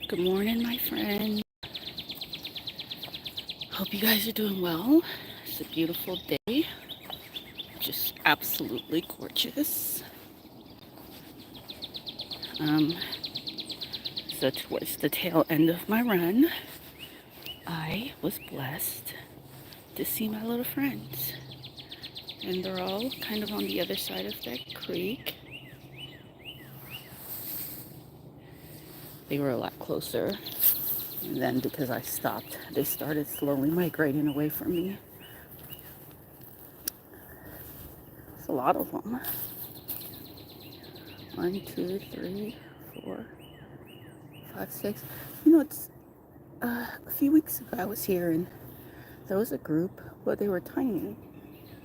Good morning, my friend. Hope you guys are doing well. It's a beautiful day. Just absolutely gorgeous. Um, so towards the tail end of my run, I was blessed to see my little friends. And they're all kind of on the other side of that creek. They were a lot closer. And then because I stopped, they started slowly migrating away from me. It's a lot of them. 1, 2, 3, 4, 5, 6. You know, it's a few weeks ago I was here and there was a group, but they were tiny.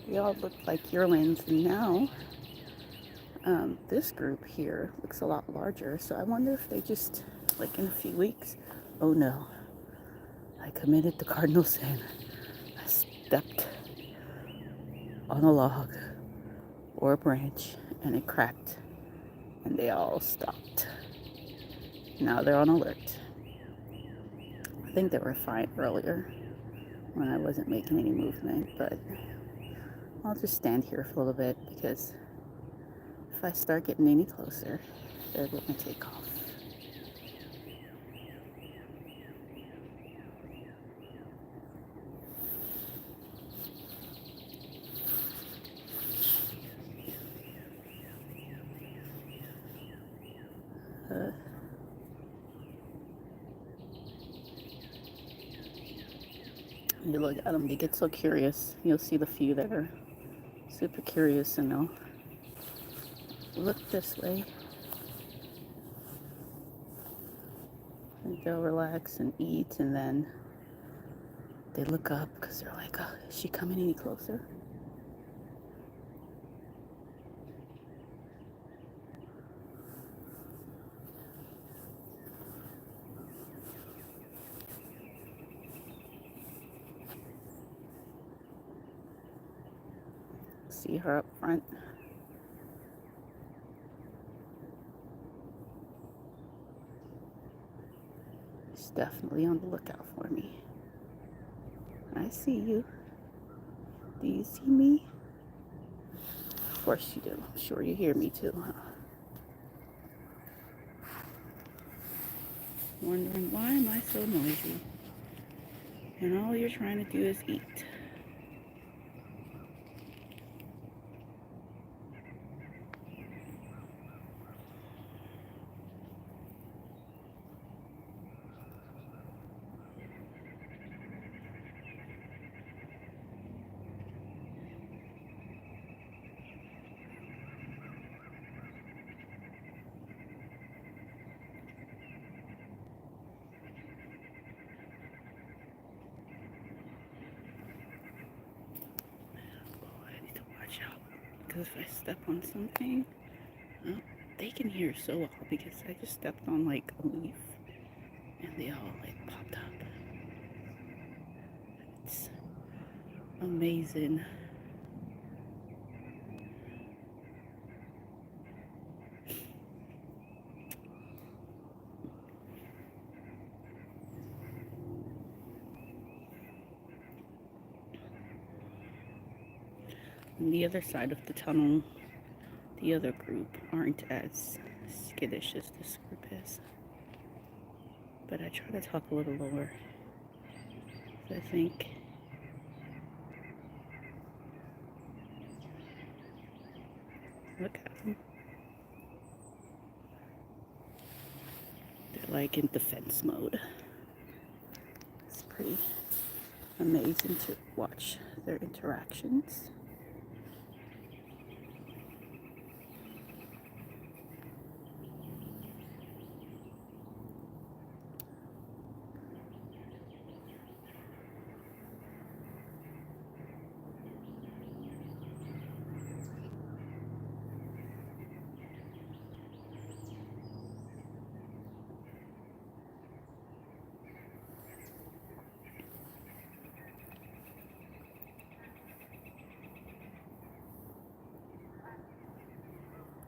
They all looked like yearlings, and now this group here looks a lot larger. So I wonder if they just, like in a few weeks, oh no, I committed the cardinal sin. I stepped on a log or a branch and it cracked and they all stopped. Now they're on alert. I think they were fine earlier when I wasn't making any movement, but I'll just stand here for a little bit because if I start getting any closer, they're going to take off. You look at them, they get so curious. You'll see the few that are super curious and they'll look this way. And they'll relax and eat, and then they look up because they're like, oh, is she coming any closer? See her up front. She's definitely on the lookout for me. I see you. Do you see me? Of course you do. I'm sure you hear me too, huh? Wondering why am I so noisy? And all you're trying to do is eat. Because if I step on something, well, they can hear so well because I just stepped on like a leaf and they all like popped up. It's amazing. On the other side of the tunnel, the other group aren't as skittish as this group is. But I try to talk a little lower. So I think look at them. They're like in defense mode. It's pretty amazing to watch their interactions.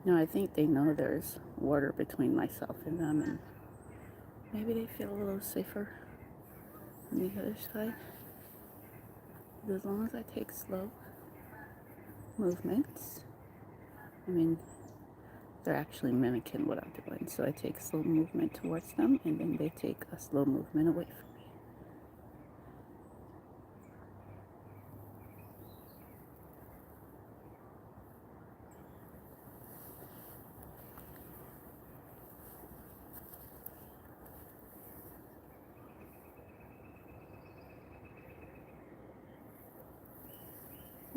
No, I think they know there's water between myself and them, and maybe they feel a little safer on the other side. But as long as I take slow movements, I mean, they're actually mimicking what I'm doing. So I take slow movement towards them, and then they take a slow movement away from me.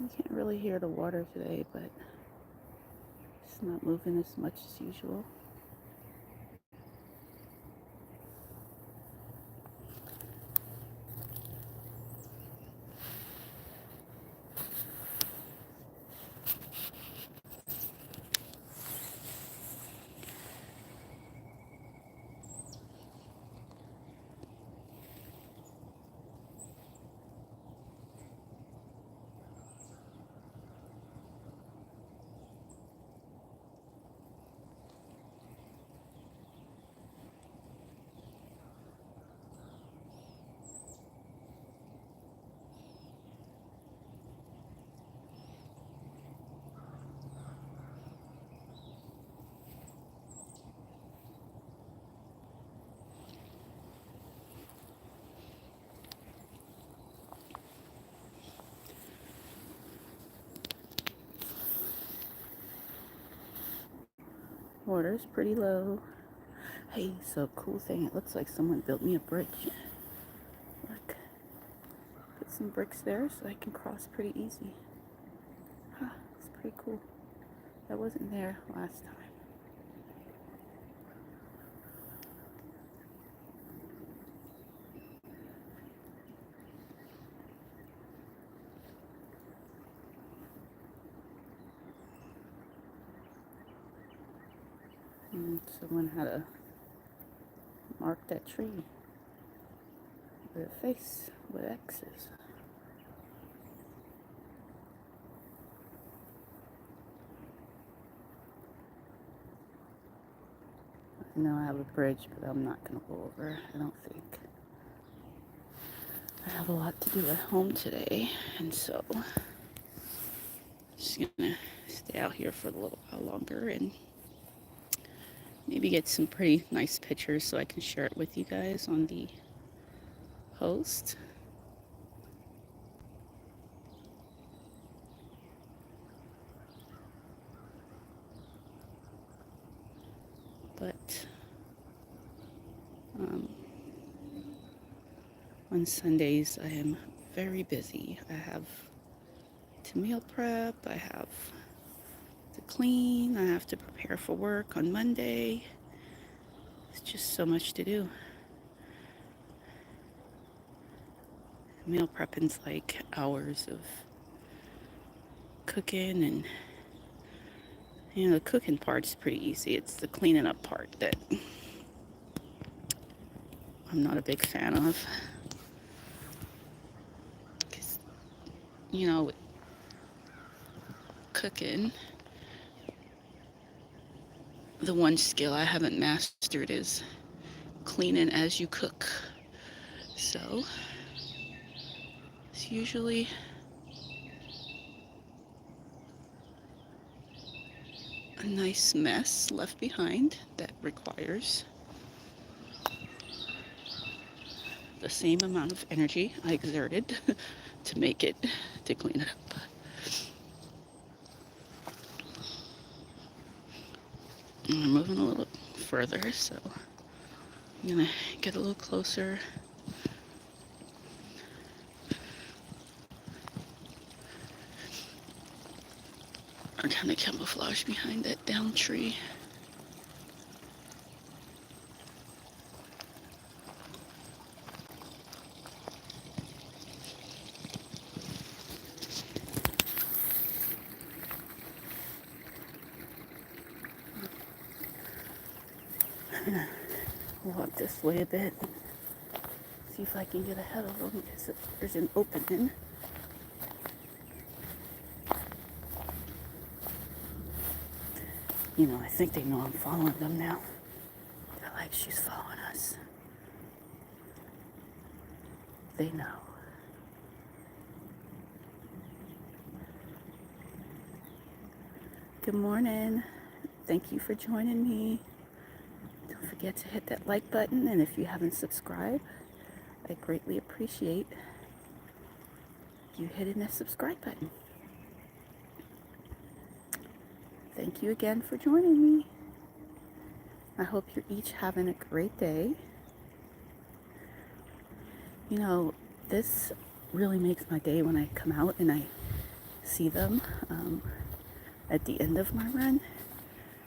You can't really hear the water today, but it's not moving as much as usual. Water's pretty low. Hey, so cool thing. It looks like someone built me a bridge. Look, put some bricks there so I can cross pretty easy. Huh, it's pretty cool. That wasn't there last time. And someone had to mark that tree with a face with X's. I know I have a bridge, but I'm not going to go over, I don't think. I have a lot to do at home today, and so I'm just going to stay out here for a little while longer and maybe get some pretty nice pictures so I can share it with you guys on the post. But on Sundays I am very busy. I have to meal prep, I have to clean, I have to prepare for work on Monday. It's just so much to do. Meal prepping's like hours of cooking, and you know, the cooking part's pretty easy. It's the cleaning up part that I'm not a big fan of. Because, you know, with cooking, the one skill I haven't mastered is cleaning as you cook. So it's usually a nice mess left behind that requires the same amount of energy I exerted to make it, to clean it up. And I'm moving a little further, so I'm gonna get a little closer. I'm trying to camouflage behind that down tree. I'm gonna walk this way a bit, see if I can get ahead of them, because there's an opening. You know, I think they know I'm following them now. They're like, she's following us. they know. Good morning. Thank you for joining me. Don't forget to hit that like button, and if you haven't subscribed, I greatly appreciate you hitting that subscribe button. Thank you again for joining me. I hope you're each having a great day. You know, this really makes my day when I come out and I see them at the end of my run.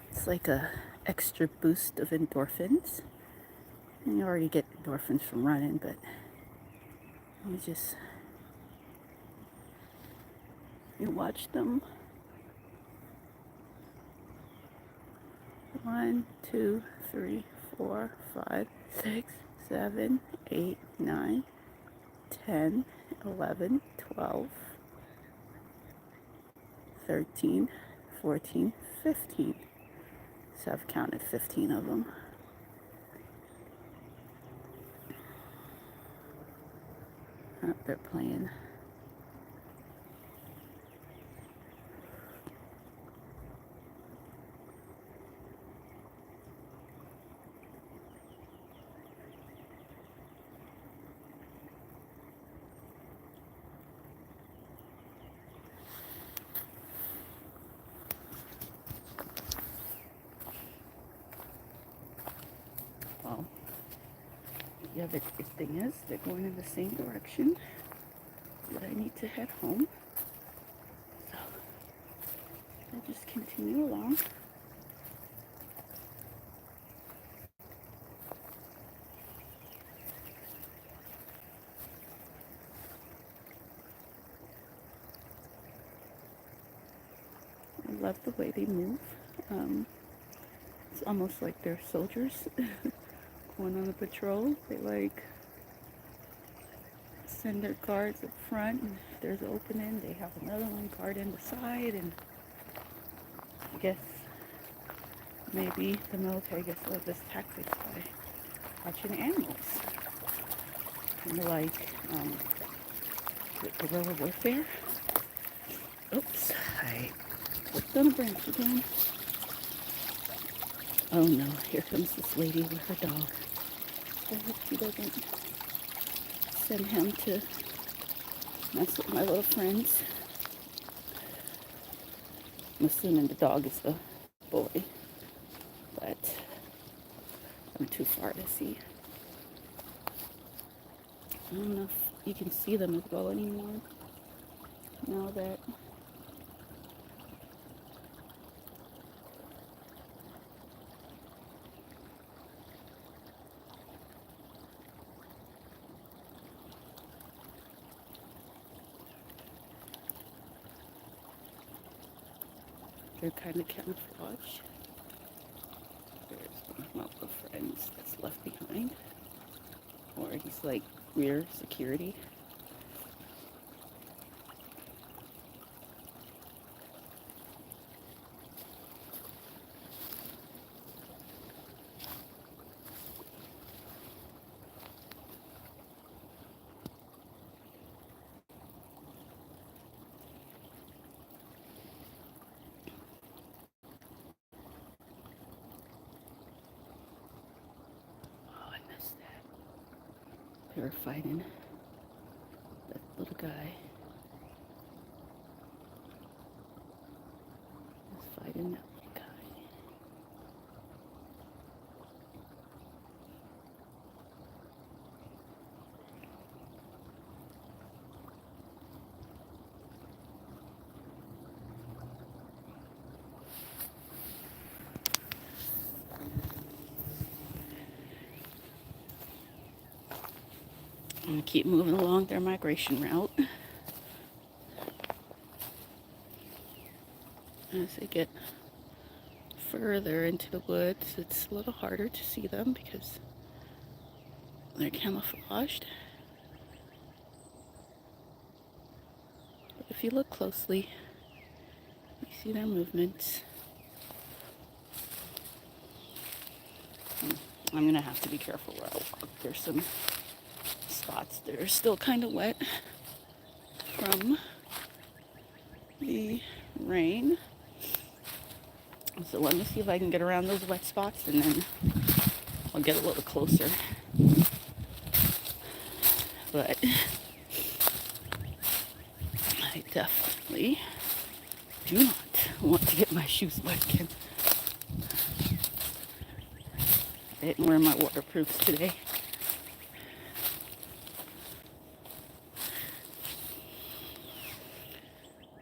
It's like a extra boost of endorphins. And you already get endorphins from running, but you watch them. 1, 2, 3, 4, 5, 6, 7, 8, 9, 10, 11, 12, 13, 14, 15. So I've counted 15 of them. Oh, they're playing. Well, the other great thing is they're going in the same direction, but I need to head home. So I'll just continue along. I love the way they move. It's almost like they're soldiers going on a patrol. They like send their guards up front, and if there's an opening, they have another one guarding the side. And I guess maybe the military gets a lot of this tactics by watching animals. Kind of like guerrilla warfare. Oops, I slipped on a branch again. Oh no, here comes this lady with her dog. I hope she doesn't send him to mess with my little friends. I'm assuming the dog is the boy, but I'm too far to see. I don't know if you can see them as well anymore now that they're kind of camouflaged. There's one of my little friends that's left behind. Or he's like rear security. They were fighting that little guy. Was fighting that little guy. I'm gonna keep moving along their migration route. As they get further into the woods, it's a little harder to see them because they're camouflaged. But if you look closely, you see their movements. I'm gonna have to be careful where I walk. There's some spots that are still kind of wet from the rain. So let me see if I can get around those wet spots, and then I'll get a little closer. But I definitely do not want to get my shoes wet again. I didn't wear my waterproofs today.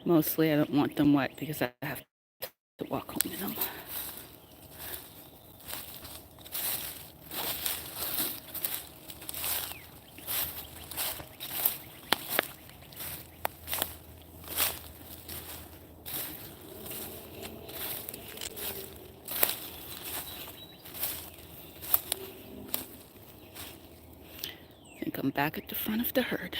Mostly I don't want them wet because I have to walk home in them. I think I'm back at the front of the herd.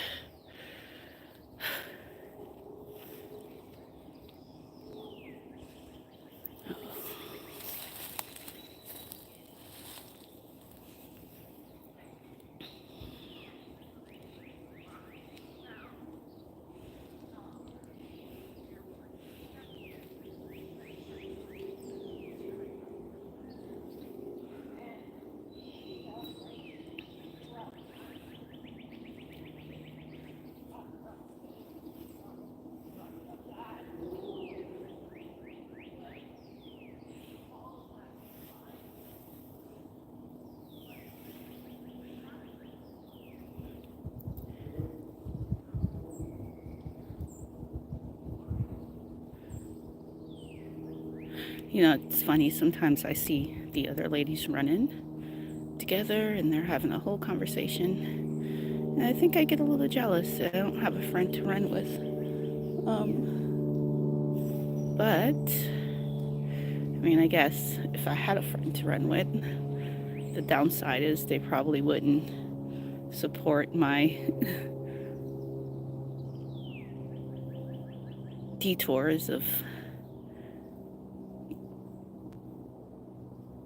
You know, it's funny, sometimes I see the other ladies running together and they're having a whole conversation. And I think I get a little jealous. I don't have a friend to run with. But, I mean, I guess if I had a friend to run with, the downside is they probably wouldn't support my detours of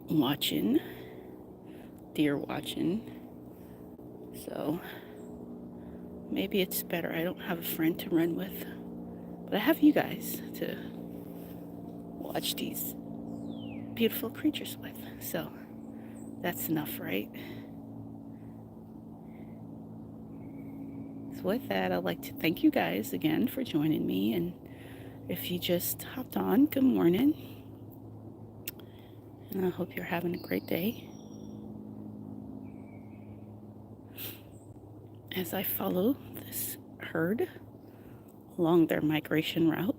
watching, deer watching. So maybe it's better I don't have a friend to run with, but I have you guys to watch these beautiful creatures with. So that's enough, right? So with that, I'd like to thank you guys again for joining me. And if you just hopped on, good morning. And I hope you're having a great day. As I follow this herd along their migration route.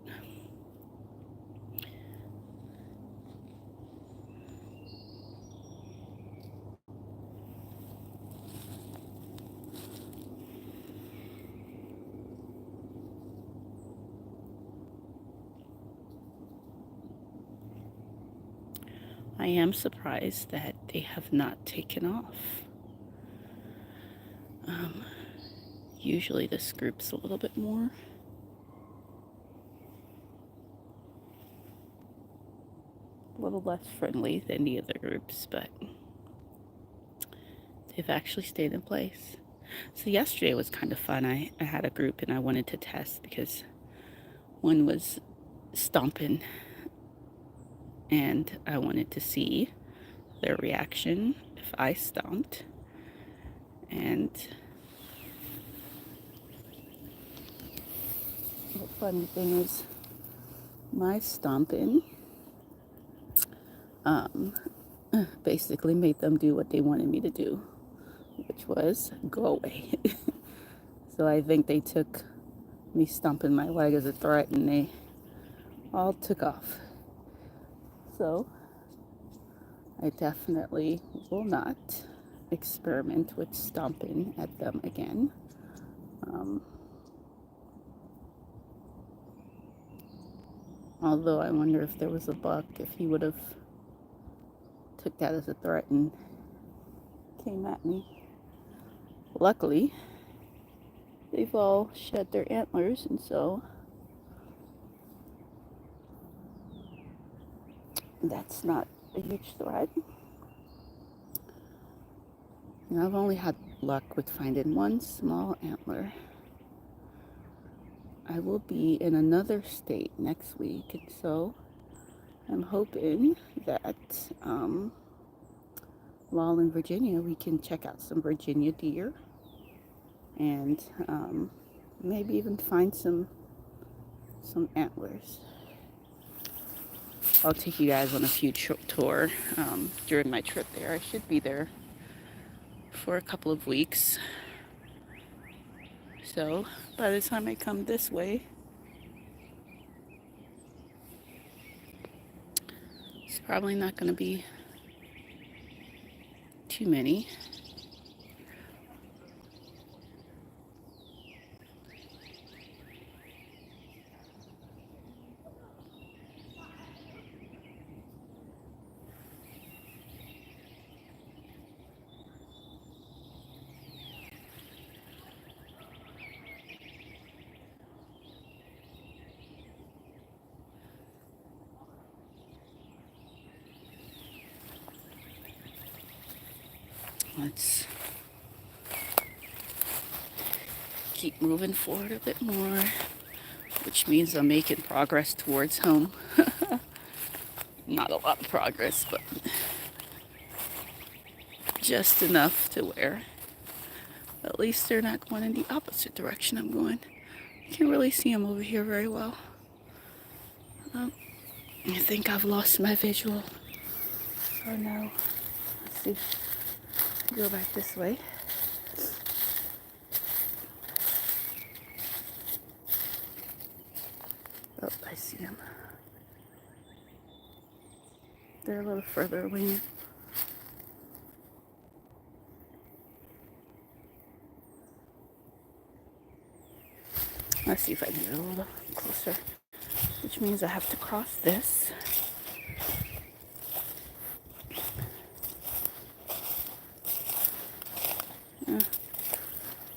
I am surprised that they have not taken off. Usually this group's a little bit more a little less friendly than the other groups, but they've actually stayed in place. So yesterday was kind of fun. I had a group and I wanted to test because one was stomping and I wanted to see their reaction if I stomped. And the funny thing is, my stomping basically made them do what they wanted me to do, which was go away. So I think they took me stomping my leg as a threat and they all took off. So I definitely will not experiment with stomping at them again. Although I wonder if there was a buck, if he would have took that as a threat and came at me. Luckily, they've all shed their antlers, and so that's not a huge threat. And I've only had luck with finding one small antler. I will be in another state next week, and so I'm hoping that while in Virginia we can check out some Virginia deer and maybe even find some antlers. I'll take you guys on a future tour during my trip there. I should be there for a couple of weeks. So by the time I come this way, it's probably not going to be too many. Let's keep moving forward a bit more, which means I'm making progress towards home. Not a lot of progress, but just enough to where at least they're not going in the opposite direction I'm going. You can't really see them over here very well. I think I've lost my visual. Oh no. Let's see. Go back this way. Oh, I see them. They're a little further away. Let's see if I can get a little closer, which means I have to cross this.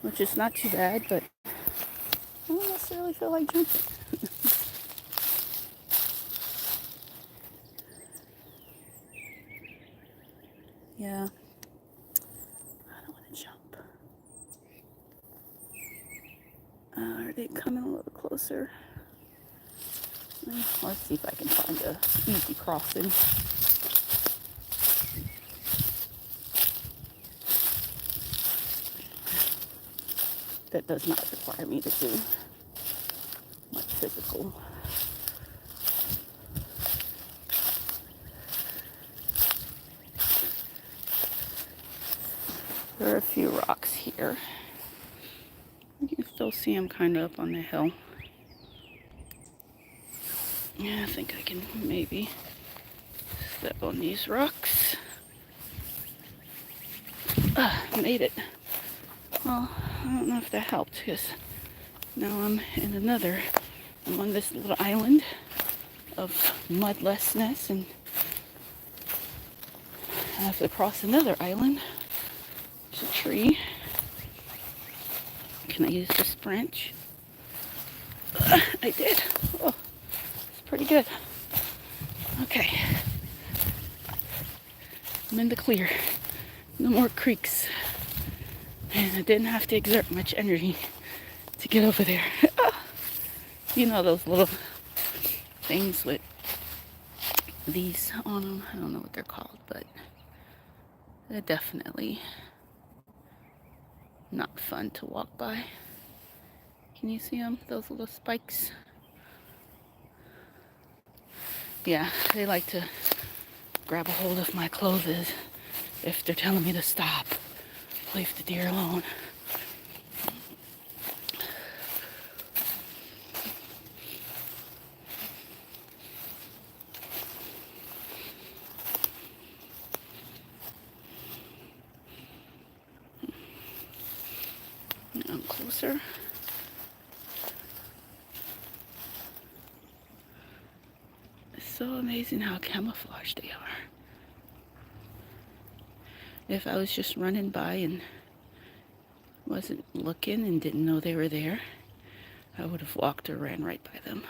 Which is not too bad, but I don't necessarily feel like jumping. Yeah, I don't want to jump. Are they coming a little closer? Let's see if I can find a easy crossing. That does not require me to do much physical. There are a few rocks here. You can still see them kind of up on the hill. Yeah, I think I can maybe step on these rocks. Made it. Well, I don't know if that helped, because now I'm on this little island of mudlessness, and I have to cross another island. There's a tree. Can I use this branch? I did. Oh, it's pretty good. Okay. I'm in the clear. No more creeks. And I didn't have to exert much energy to get over there. You know those little things with these on them. I don't know what they're called, but they're definitely not fun to walk by. Can you see them? Those little spikes? Yeah, they like to grab a hold of my clothes if they're telling me to stop. Leave the deer alone. I'm closer. It's so amazing how camouflaged they are. If I was just running by and wasn't looking and didn't know they were there, I would have walked or ran right by them.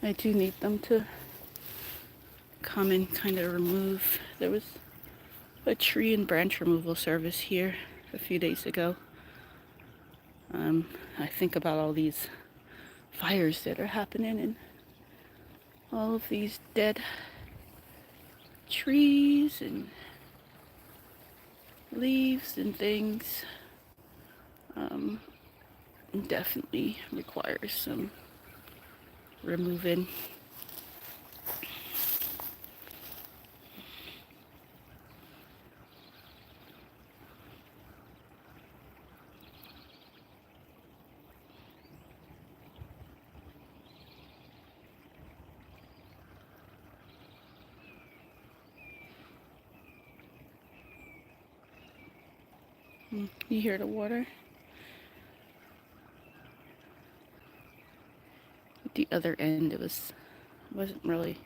I do need them to come and kind of remove. There was a tree and branch removal service here a few days ago. I think about all these fires that are happening and all of these dead trees and leaves and things. Definitely requires some removing. You hear the water? At the other end, it wasn't really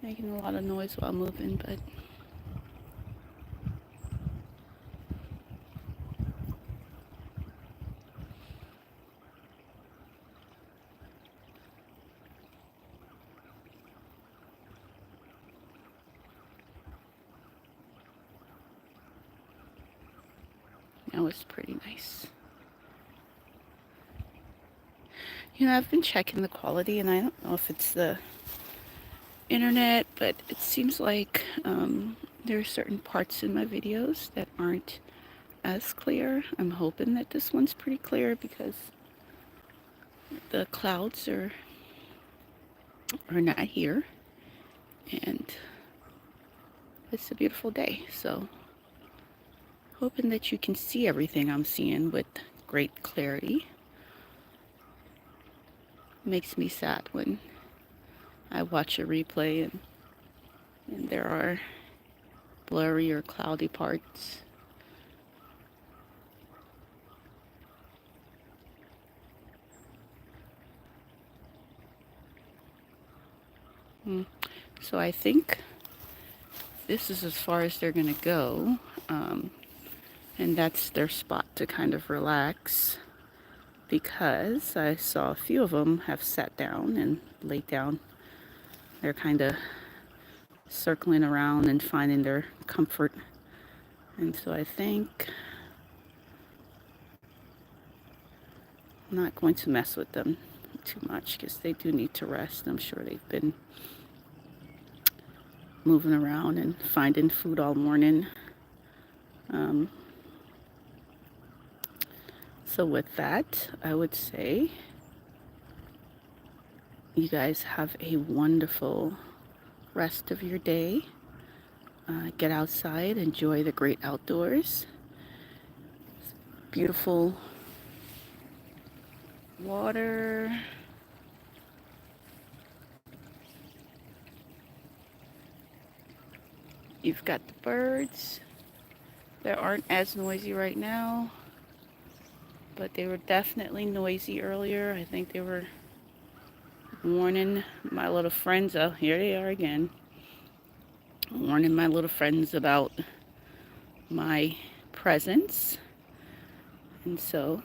making a lot of noise while moving, but that was pretty nice. You know, I've been checking the quality, and I don't know if it's the internet, but it seems like there are certain parts in my videos that aren't as clear. I'm hoping that this one's pretty clear because the clouds are not here, and it's a beautiful day. So hoping that you can see everything I'm seeing with great clarity. Makes me sad when I watch a replay and there are blurry or cloudy parts. So I think this is as far as they're gonna go, and that's their spot to kind of relax, because I saw a few of them have sat down and laid down. They're kind of circling around and finding their comfort. And so I think I'm not going to mess with them too much because they do need to rest. I'm sure they've been moving around and finding food all morning. So with that, I would say you guys have a wonderful rest of your day. Get outside, enjoy the great outdoors. Beautiful water. You've got the birds. They aren't as noisy right now, but they were definitely noisy earlier. I think they were warning my little friends. Oh, here they are again. Warning my little friends about my presence. And so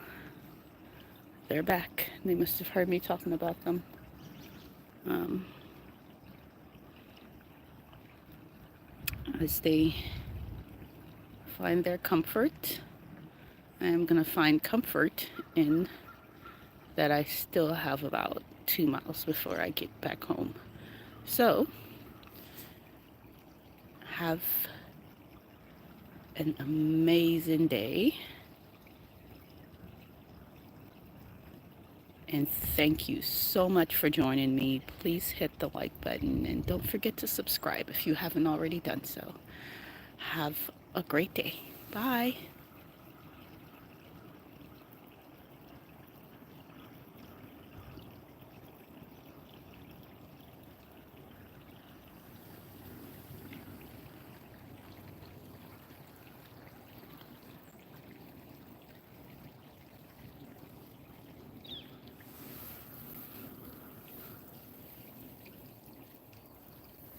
they're back. They must have heard me talking about them. As they find their comfort, I am going to find comfort in that I still have about 2 miles before I get back home. So, have an amazing day. And thank you so much for joining me. Please hit the like button and don't forget to subscribe if you haven't already done so. Have a great day. Bye.